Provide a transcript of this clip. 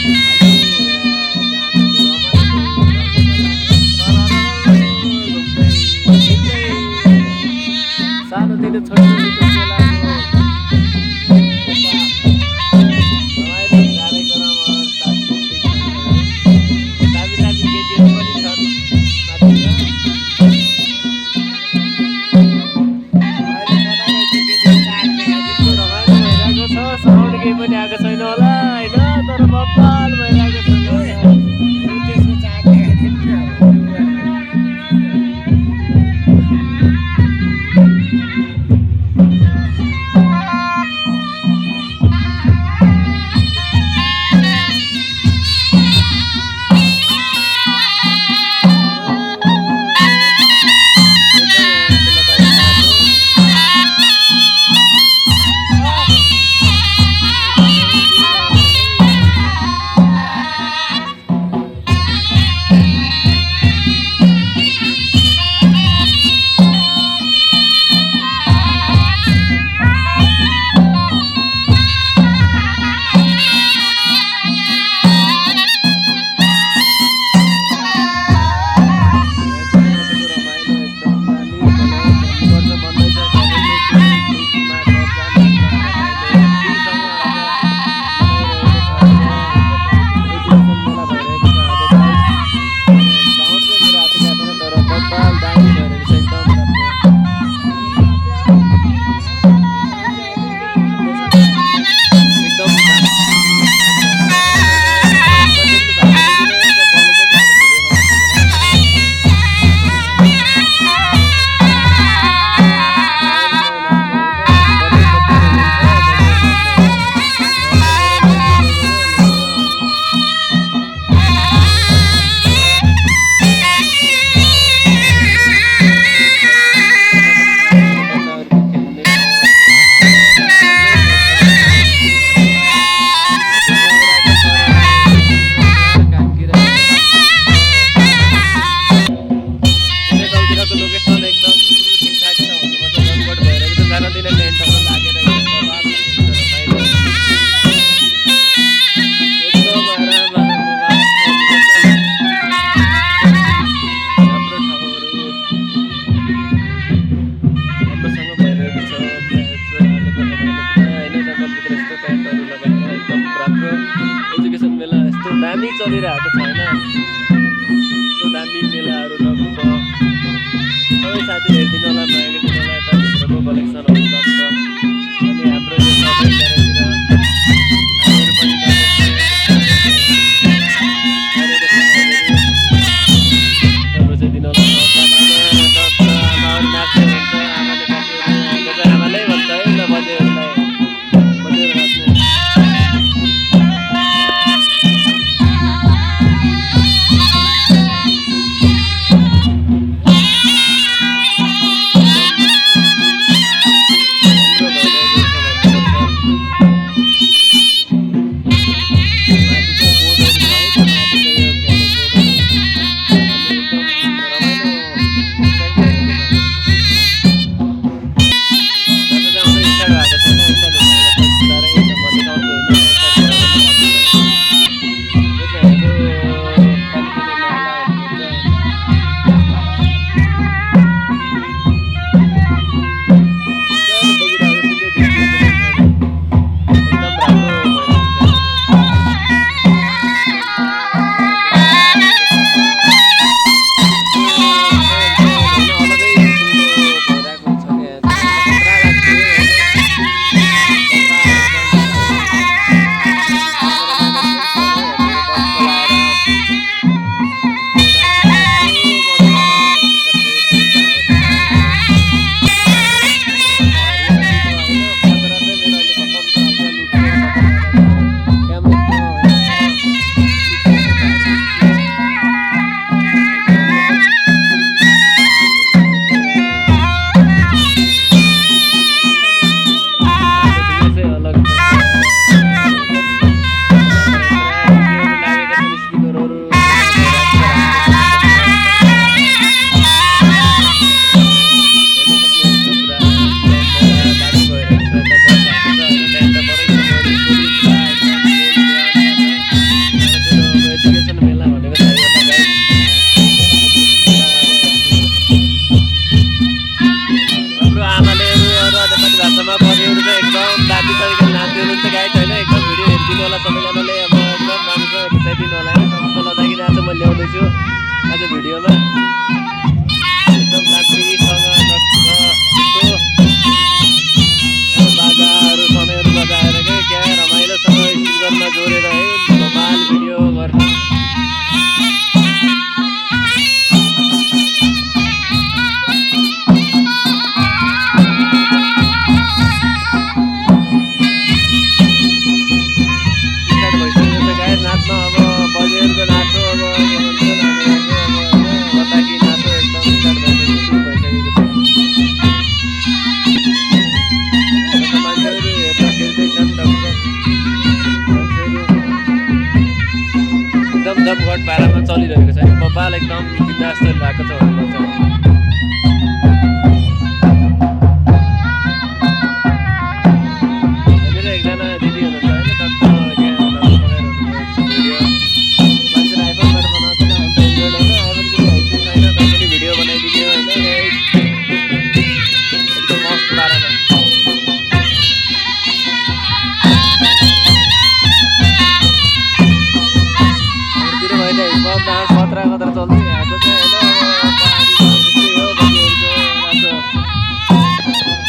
अलिक जाँदैछु रमाइलो गर्नुको लागि सररररर घुम्दै हिँड्दै सानोतिनो छोटो छोटो मेलाको यता रमाइलो कार्यक्रमहरू सांस्कृतिक कार्यक्रम दामी दामी केटीहरू पनि छन् माथितिर अहिले कता गएछ केटीहरू चाड देखाइदिएको रमाइलो भइरहेको छ साउन्ड केही पनि आएको छैन होला होइन तर बब्बाल भइरहेको छ ल त्यसको चार्ट देखाइदिनु दामी चलिरहेको छैन यस्तो दामी मेलाहरू नभएको सबै साथीहरू हेरिदिनु होला नयाँ हेरिदिनु होला यता भित्रको कलेक्सनहरू सक्छ अनि हाम्रो यो सबै चारैतिर हामीहरू पनि राम्रो चाहिँ दिनु होला आमाहरू नाच्ने हुन्छ आमाले साथीहरू आमाले भन्छ है ल बजेहरूलाई बजेर नाच्ने जोडेर है बबाल भिडियो गर्ने स्टार्ट भइसक्यो त गायक नाच्न अब बजेहरूको नाच्नु अब बताकी नाच्नु एकदम स्टार्ट भइसक्यो सुरु भइसकेको छ मान्छेहरू हेर्दैछन् टक्क एकदम जमघट पारामा चलिरहेको छ बबाल एकदम बिन्दास भएको छ भन्नुपर्छ